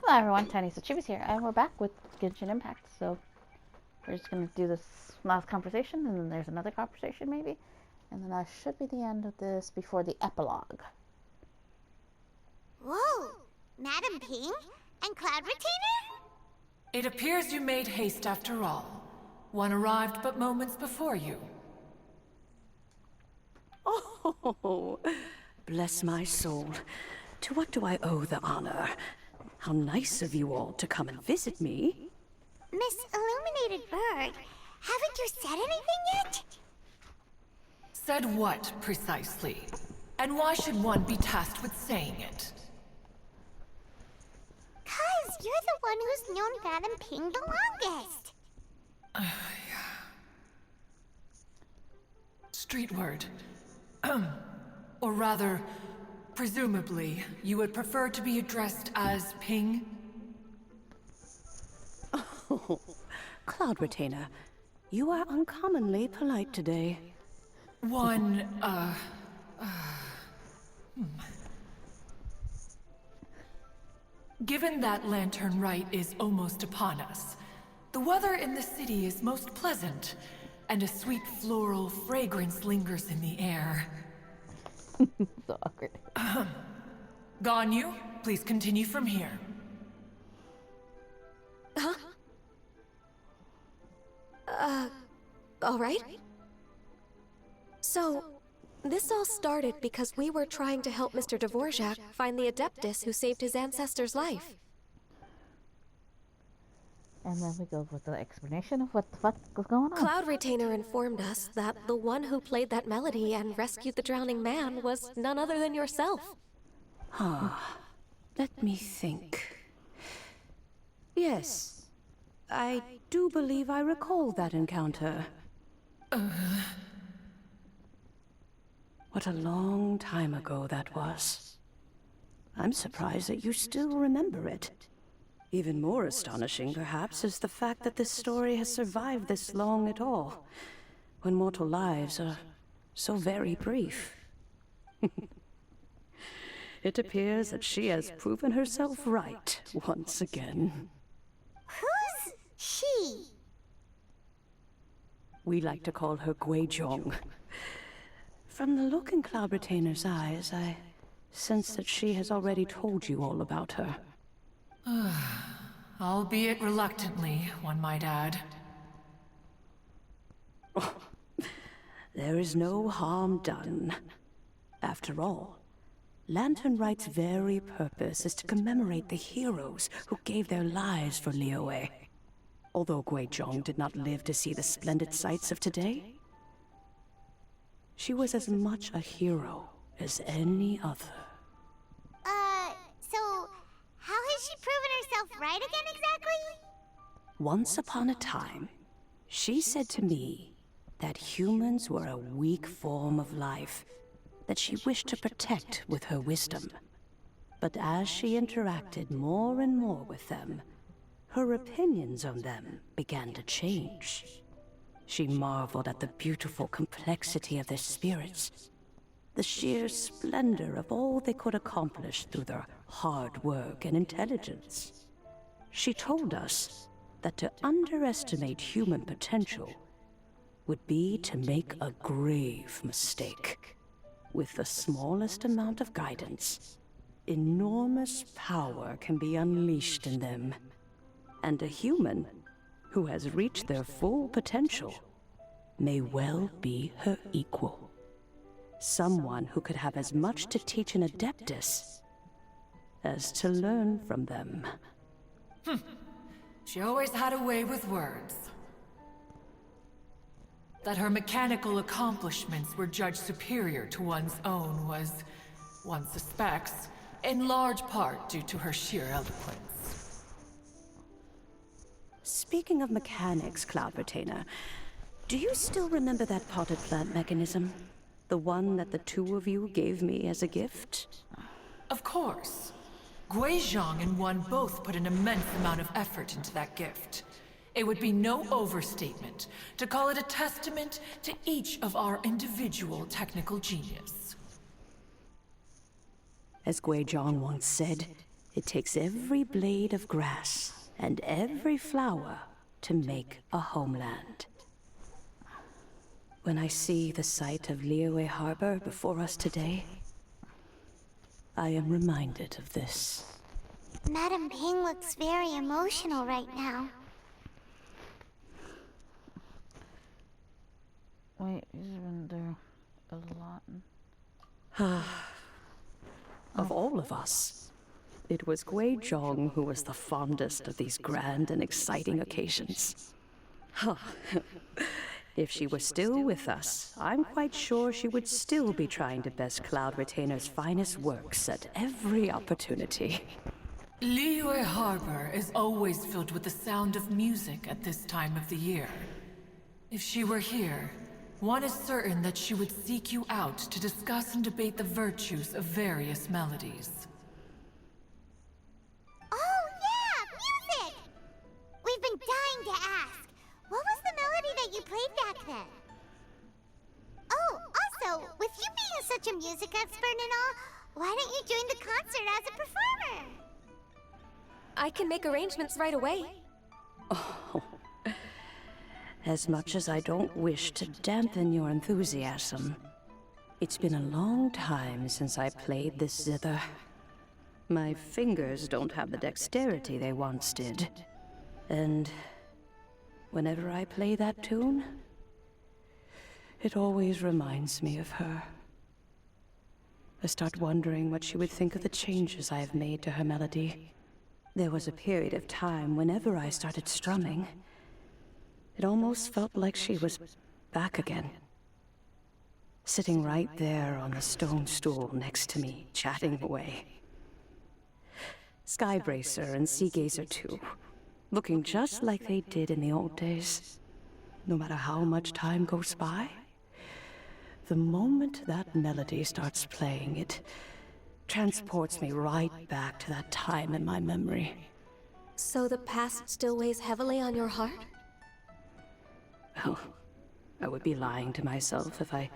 Hello everyone, Tiniestofchibis here, and we're back with Genshin Impact. So we're just gonna do this last conversation, and then there's another conversation maybe, and then that should be the end of this before the epilogue. Whoa! Madam Ping? And Cloud Retainer? It appears you made haste after all. One arrived but moments before you. Oh, bless my soul. To what do I owe the honor? How nice of you all to come and visit me. Miss Illuminated Bird, haven't you said anything yet? Said what, precisely? And why should one be tasked with saying it? 'Cause you're the one who's known Madam Ping the longest. Street word. Or rather, presumably, you would prefer to be addressed as Ping? Oh, Cloud Retainer, you are uncommonly polite today. Given that Lantern Rite is almost upon us, the weather in the city is most pleasant, and a sweet floral fragrance lingers in the air. So awkward. Ganyu, please continue from here. Huh? All right. So, this all started because we were trying to help Mr. Dvorak find the Adeptus who saved his ancestor's life. And then we go with the explanation of what the fuck was going on. Cloud Retainer informed us that the one who played that melody and rescued the drowning man was none other than yourself. Let me think. Yes, I do believe I recall that encounter. What a long time ago that was. I'm surprised that you still remember it. Even more astonishing, perhaps, is the fact that this story has survived this long at all, when mortal lives are so very brief. It appears that she has proven herself right once again. Who's she? We like to call her Guizhong. From the look in Cloud Retainer's eyes, I sense that she has already told you all about her. Albeit reluctantly, one might add. There is no harm done. After all, Lantern Rite's very purpose is to commemorate the heroes who gave their lives for Liyue. Although Guizhong did not live to see the splendid sights of today, she was as much a hero as any other. So, how has she proven herself right again exactly? Once upon a time, she said to me that humans were a weak form of life that she wished to protect with her wisdom. But as she interacted more and more with them, her opinions on them began to change. She marveled at the beautiful complexity of their spirits, the sheer splendor of all they could accomplish through their hard work and intelligence. She told us that to underestimate human potential would be to make a grave mistake. With the smallest amount of guidance, enormous power can be unleashed in them. And a human who has reached their full potential may well be her equal. Someone who could have as much to teach an Adeptus as to learn from them. She always had a way with words. That her mechanical accomplishments were judged superior to one's own was, one suspects, in large part due to her sheer eloquence. Speaking of mechanics, Cloud Retainer, do you still remember that potted plant mechanism? The one that the two of you gave me as a gift? Of course. Guizhong and one both put an immense amount of effort into that gift. It would be no overstatement to call it a testament to each of our individual technical genius. As Guizhong once said, It takes every blade of grass and every flower to make a homeland. When I see the sight of Liyue Harbor before us today, I am reminded of this. Madam Ping looks very emotional right now. Wait, he's been there a lot. Of all of us, it was Guizhong who was the fondest of these grand and exciting occasions. If she were still with us, I'm quite sure she would still be trying to best Cloud Retainer's finest works at every opportunity. Liyue Harbor is always filled with the sound of music at this time of the year. If she were here, one is certain that she would seek you out to discuss and debate the virtues of various melodies. Oh yeah, music! We've been dying to ask. What was the melody that you played back then? Oh, also, with you being such a music expert and all, why don't you join the concert as a performer? I can make arrangements right away. Oh, as much as I don't wish to dampen your enthusiasm, it's been a long time since I played this zither. My fingers don't have the dexterity they once did. And whenever I play that tune, it always reminds me of her. I start wondering what she would think of the changes I have made to her melody. There was a period of time whenever I started strumming, it almost felt like she was back again. Sitting right there on the stone stool next to me, chatting away. Skybracer and Seagazer too, looking just like they did in the old days. No matter how much time goes by, the moment that melody starts playing, it transports me right back to that time in my memory. So the past still weighs heavily on your heart? Well, I would be lying to myself if I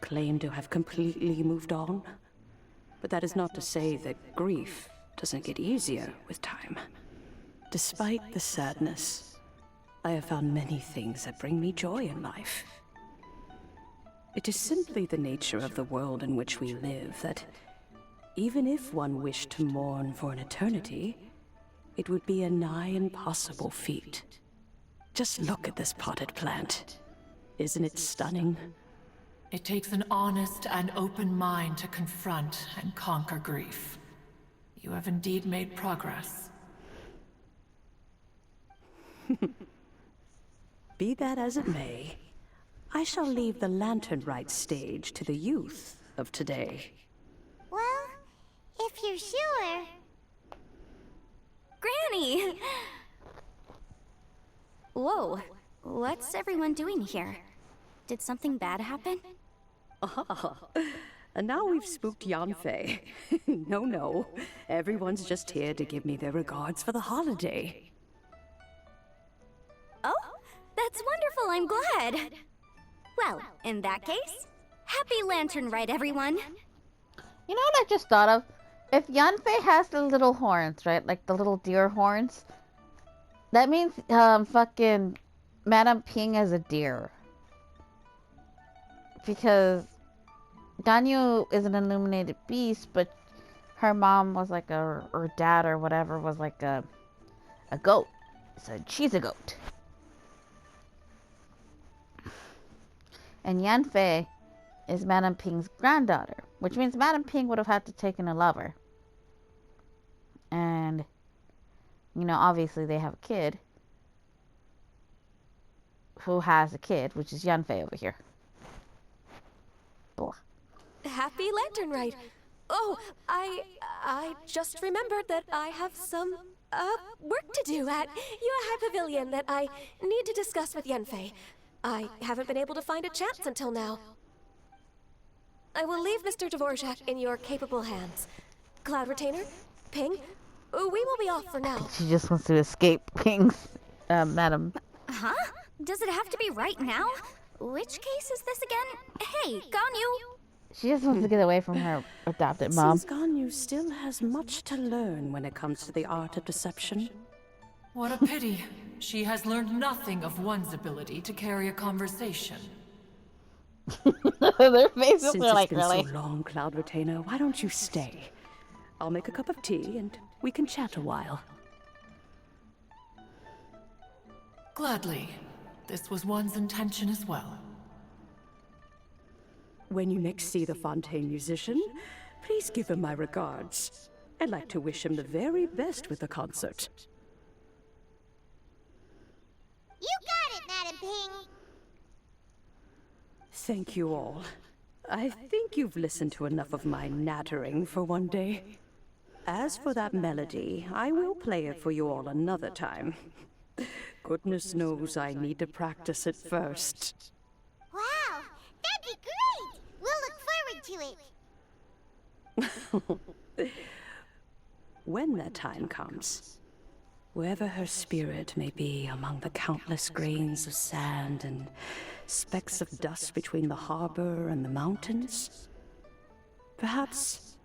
claimed to have completely moved on. But that is not to say that grief doesn't get easier with time. Despite the sadness, I have found many things that bring me joy in life. It is simply the nature of the world in which we live that even if one wished to mourn for an eternity, it would be a nigh impossible feat. Just look at this potted plant. Isn't it stunning? It takes an honest and open mind to confront and conquer grief. You have indeed made progress. Be that as it may, I shall leave the lantern rite stage to the youth of today. Well, if you're sure. Granny! Whoa, what's everyone doing here? Did something bad happen? Ah, and now we've spooked Yanfei. No, everyone's just here to give me their regards for the holiday. Oh, that's wonderful, I'm glad. Well, in that case, happy Lantern Rite, everyone. You know what I just thought of? If Yanfei has the little horns, right? Like the little deer horns. That means, fucking Madame Ping is a deer. Because Ganyu is an illuminated beast, but her mom was like or dad or whatever was like a goat. So she's a goat. And Yanfei is Madame Ping's granddaughter, which means Madame Ping would have had to take in a lover. And, you know, obviously they have a kid who has a kid, which is Yanfei over here. Blah. Happy Lantern Rite. Oh, I just remembered that I have some, work to do at Yuehai Pavilion that I need to discuss with Yanfei. I haven't been able to find a chance until now. I will leave Mr. Dvorak in your capable hands. Cloud Retainer, Ping, we will be off for now. She just wants to escape Ping's, Madam. Huh? Does it have to be right now? Which case is this again? Hey, Ganyu! She just wants to get away from her adopted mom. Since Ganyu still has much to learn when it comes to the art of deception. What a pity. She has learned nothing of one's ability to carry a conversation. Their faces Since are like, it's been really? so long, Cloud Retainer, why don't you stay? I'll make a cup of tea and we can chat a while. Gladly. This was one's intention as well. When you next see the Fontaine musician, please give him my regards. I'd like to wish him the very best with the concert. You got it, Madam Ping. Thank you all. I think you've listened to enough of my nattering for one day. As for that melody, I will play it for you all another time. Goodness knows I need to practice it first. Wow, that'd be great. We'll look forward to it. When that time comes, wherever her spirit may be among the countless grains of sand and specks of dust between the harbor and the mountains, perhaps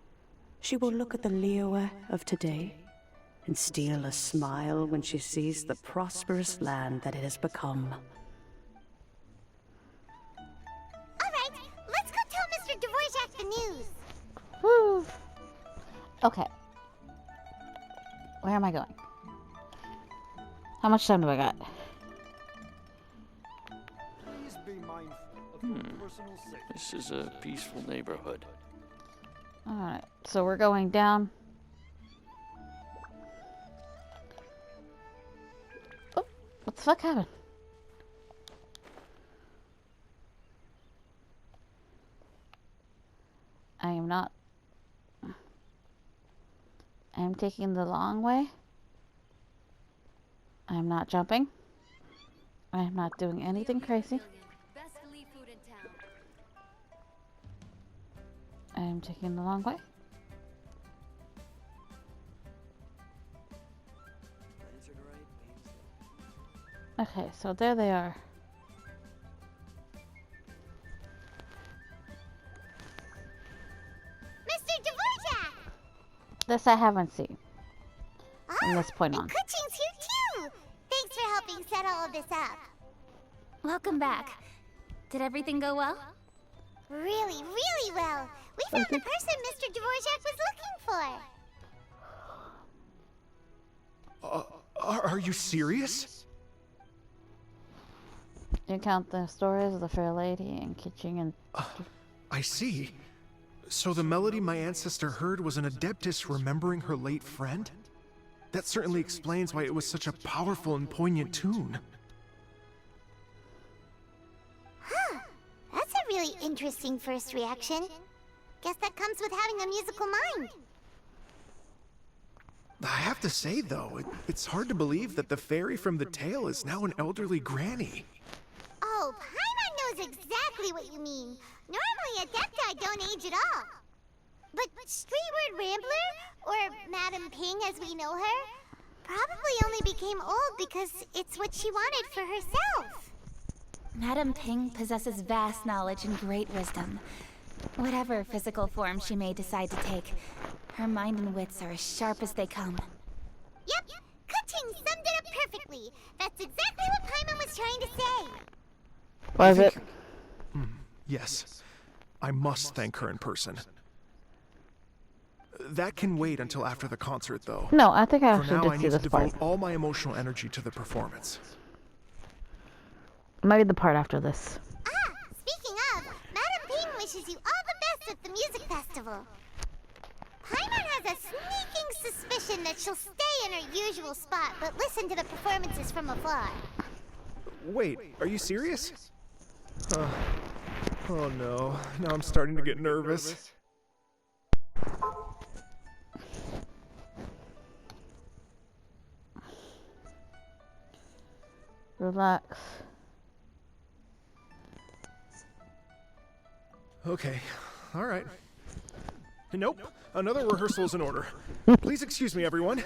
she will look at the Liyue of today and steal a smile when she sees the prosperous land that it has become. All right, let's go tell Mr. Dvorak the news. Woo. Okay. Where am I going? How much time do I got? Please be mindful of your personal safety. This is a peaceful neighborhood. Alright, so we're going down. Oh, what the fuck happened? I am not. I am taking the long way. I am not jumping. I am not doing anything crazy. I am taking the long way. Okay, so there they are. Mr. Dvorak! This I haven't seen from this point on. And Kuchin's here too! Thanks for helping set all of this up. Welcome back. Did everything go well? Really, really well. We found the person Mr. Dvorak was looking for. Are you serious? You count the stories of the Fair Lady and Kitching and... I see. So the melody my ancestor heard was an adeptus remembering her late friend? That certainly explains why it was such a powerful and poignant tune. Huh. That's a really interesting first reaction. Guess that comes with having a musical mind. I have to say, though, it's hard to believe that the fairy from the tale is now an elderly granny. Oh, Paimon knows exactly what you mean. Normally, Adepti don't age at all. But Streetward Rambler, or Madam Ping as we know her, probably only became old because it's what she wanted for herself. Madam Ping possesses vast knowledge and great wisdom. Whatever physical form she may decide to take, her mind and wits are as sharp as they come. Yep, Kuching summed it up perfectly. That's exactly what Paimon was trying to say. Was it? Yes, I must thank her in person. That can wait until after the concert, though. No, I think I For actually now, I did see need to this part. devote all my emotional energy to the performance. Maybe the part after this. Ah, speaking of, Madam Ping wishes you all the best at the music festival. Paimon has a sneaking suspicion that she'll stay in her usual spot, but listen to the performances from afar. Wait, are you serious? Oh no, now I'm starting to get nervous. Relax. Okay, alright. Nope, another rehearsal is in order. Please excuse me, everyone.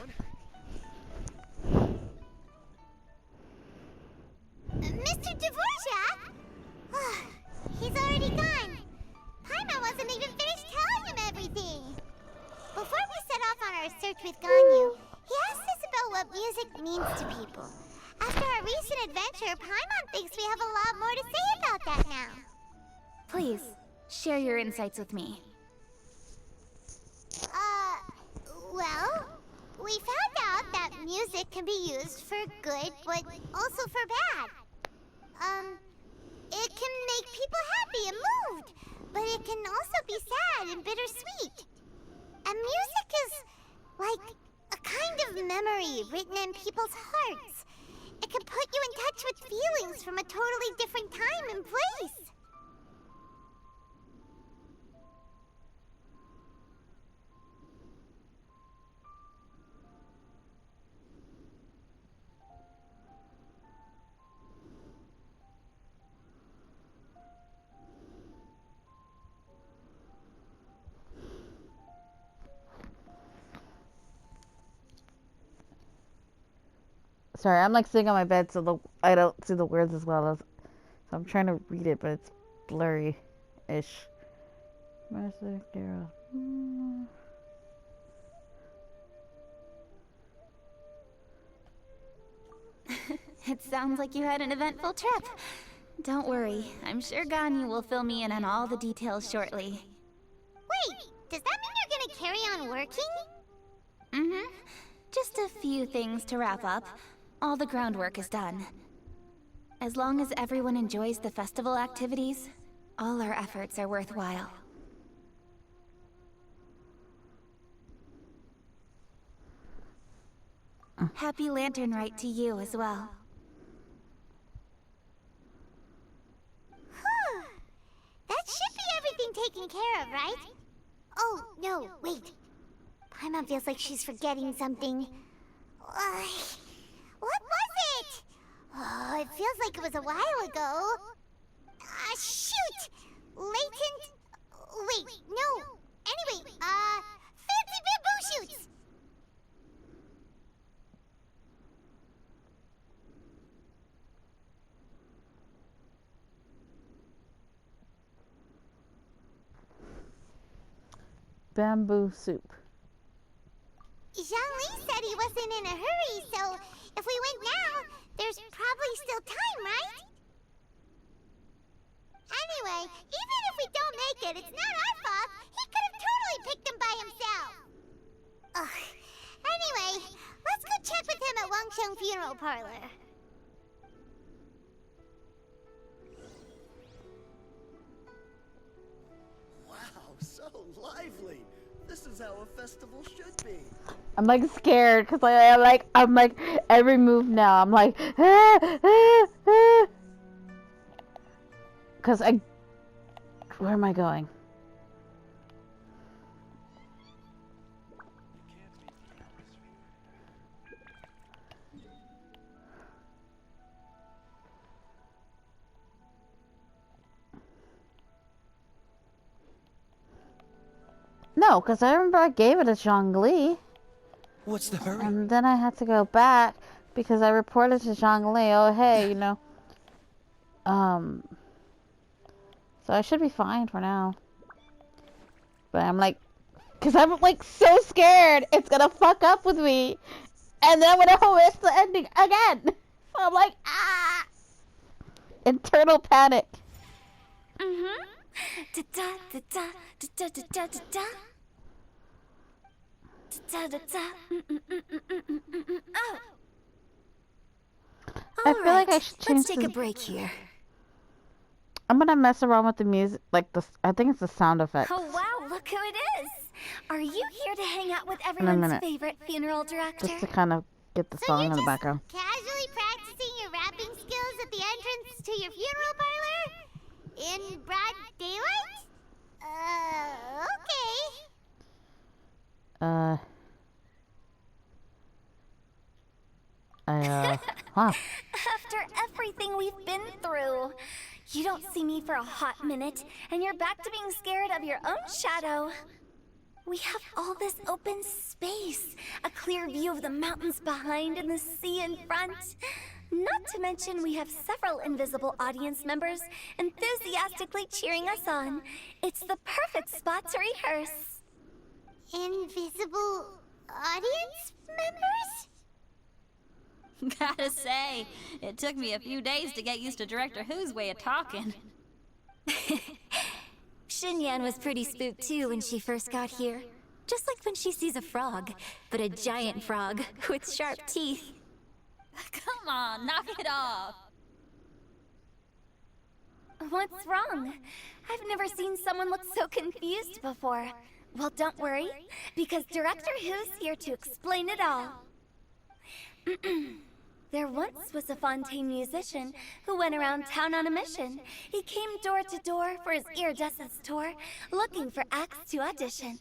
Mr. Dvorak? He's already gone. Paimon wasn't what music means to people. After our recent adventure, Paimon thinks we have a lot more to say about that now. Please, share your insights with me. Well, we found out that music can be used for good, but also for bad. It can make people happy and moved, but it can also be sad and bittersweet. And music is like a kind of memory written in people's hearts. It can put you in touch with feelings from a totally different time and place. Sorry, I'm like sitting on my bed so I don't see the words as well as. So I'm trying to read it, but it's blurry-ish. Master Girl. It sounds like you had an eventful trip. Don't worry, I'm sure Ganyu will fill me in on all the details shortly. Wait, does that mean you're gonna carry on working? Mm-hmm. Just a few things to wrap up. All the groundwork is done. As long as everyone enjoys the festival activities, all our efforts are worthwhile. Happy Lantern Rite to you as well. That should be everything taken care of, right? Oh, no, wait. Paimon feels like she's forgetting something. What was it? Oh, it feels like it was a while ago. Shoot! Latent... Wait, no. Anyway, fancy bamboo shoots! Bamboo soup. Zhangli said he wasn't in a hurry, so if we went now, there's probably still time, right? Anyway, even if we don't make it, it's not our fault. He could have totally picked him by himself. Ugh. Anyway, let's go check with him at Wangsheng Funeral Parlor. Wow, so lively. This is how a festival should be. I'm like scared because I'm like every move now. I'm like, because where am I going? No, because I remember I gave it to Zhongli. What's the hurry? And then I had to go back because I reported to Zhongli, oh hey, so I should be fine for now. But I'm like, because I'm like so scared it's gonna fuck up with me. And then I'm gonna miss the ending again. So I'm like, internal panic. Mm-hmm. Da da da da da da da da da. Da da da. Oh. I feel like I should change. Let's take a break here. I'm gonna mess around with the music, like the. I think it's the sound effect. Oh wow, look who it is! Are you here to hang out with everyone's favorite funeral director? Just to kind of get the song in the background. Casually practicing your rapping skills at the entrance to your funeral parlor? In broad daylight? Okay. Huh. After everything we've been through, you don't see me for a hot minute, and you're back to being scared of your own shadow. We have all this open space, a clear view of the mountains behind and the sea in front. Not to mention we have several invisible audience members enthusiastically cheering us on. It's the perfect spot to rehearse. Invisible audience members? Gotta say, it took me a few days to get used to Director Who's way of talking. Xinyan was pretty spooked too when she first got here. Just like when she sees a frog, but a giant frog with sharp teeth. Come on, knock it off. What's wrong? I've never seen someone look so confused before. Well, don't worry, because Director Who's here to explain it all. There once was a Fontaine musician who went around town on a mission. He came door to door for his iridescence tour, looking for acts to audition.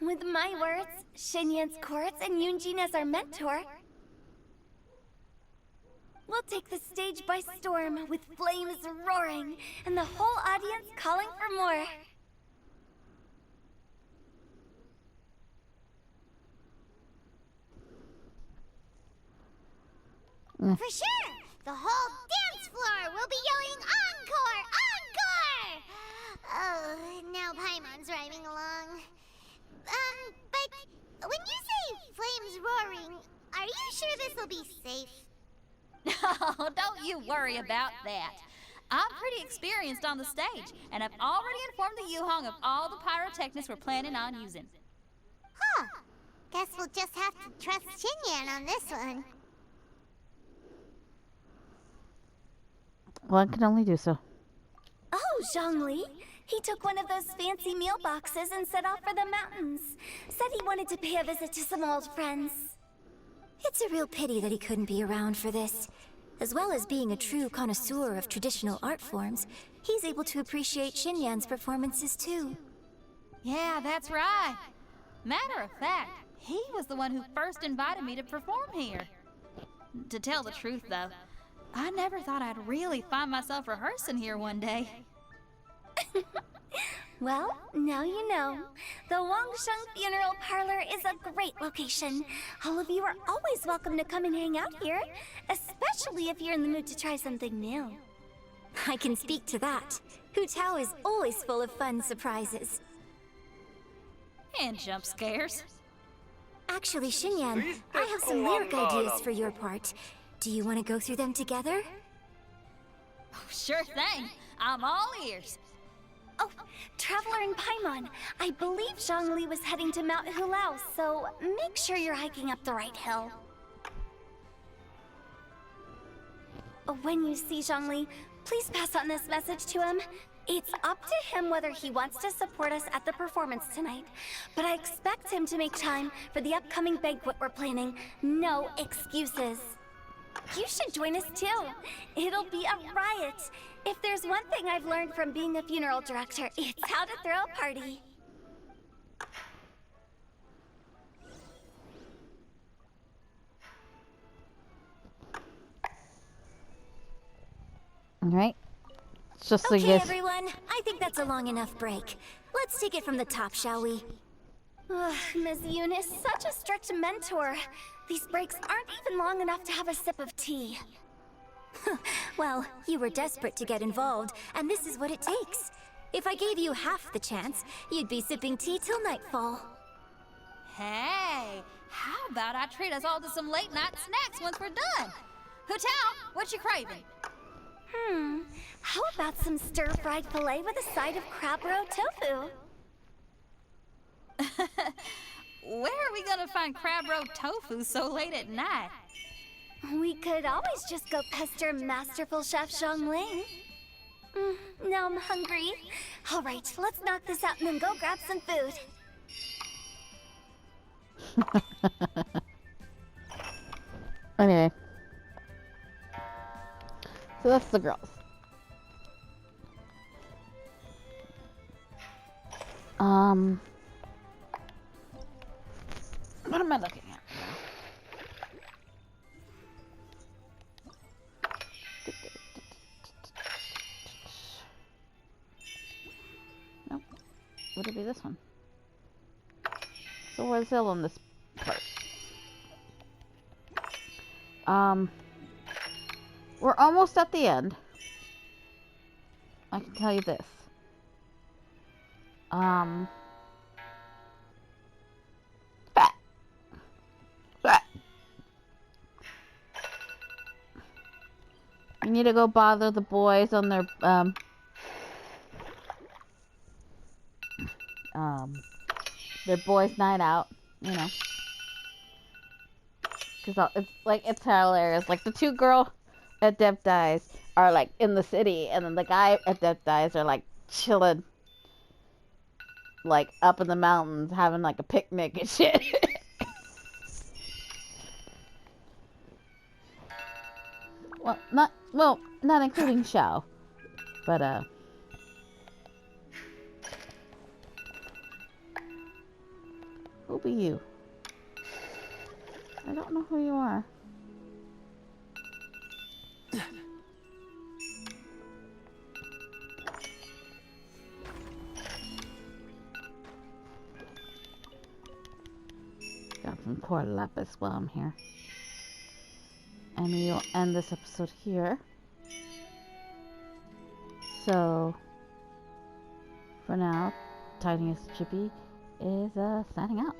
With my words, Xinyan's chords, and Yunjin as our mentor, we'll take the stage by storm with flames roaring and the whole audience calling for more. For sure! The whole dance floor will be yelling encore! Encore! Oh, now Paimon's riding along. But when you say flames roaring, are you sure this will be safe? Oh, don't you worry about that. I'm pretty experienced on the stage, and I've already informed the Yuhong of all the pyrotechnics we're planning on using. Huh. Guess we'll just have to trust Xinyan on this one. One can only do so. Oh, Zhongli. He took one of those fancy meal boxes and set off for the mountains. Said he wanted to pay a visit to some old friends. It's a real pity that he couldn't be around for this. As well as being a true connoisseur of traditional art forms, he's able to appreciate Xinyan's performances too. Yeah, that's right. Matter of fact, he was the one who first invited me to perform here. To tell the truth, though, I never thought I'd really find myself rehearsing here one day. Well, now you know. The Wangsheng Funeral Parlor is a great location. All of you are always welcome to come and hang out here, especially if you're in the mood to try something new. I can speak to that. Hu Tao is always full of fun surprises. And jump scares. Actually, Xinyan, I have some lyric ideas for your part. Do you want to go through them together? Oh, sure thing. I'm all ears. Oh, Traveler and Paimon, I believe Zhongli was heading to Mount Hulao, so make sure you're hiking up the right hill. When you see Zhongli, please pass on this message to him. It's up to him whether he wants to support us at the performance tonight, but I expect him to make time for the upcoming banquet we're planning. No excuses. You should join us too. It'll be a riot. If there's one thing I've learned from being a funeral director, it's how to throw a party. Alright. It's just Okay, like this. everyone. I think that's a long enough break. Let's take it from the top, shall we? Ugh, Ms. Eunice, such a strict mentor. These breaks aren't even long enough to have a sip of tea. Well, you were desperate to get involved, and this is what it takes. If I gave you half the chance, you'd be sipping tea till nightfall. Hey, how about I treat us all to some late night snacks once we're done? Hu Tao, what you craving? How about some stir-fried filet with a side of crab roe tofu? Where are we gonna find crab roe tofu so late at night? We could always just go pester masterful Chef Zhongling. Now I'm hungry. All right, let's knock this out and then go grab some food. Anyway. So that's the girls. What am I looking at? Nope. Would it be this one? So where's Hill on this part? We're almost at the end. I can tell you this. Ah. You need to go bother the boys on their boys' night out, you know. Cause it's hilarious. Like the two girl at Death Dies are like in the city, and then the guy at Death Dies are like chilling, like up in the mountains having like a picnic and shit. Not including Xiao, but who be you? I don't know who you are. Got some core lapis while I'm here. And we'll end this episode here. So, for now, Tiniestofchibis is signing out.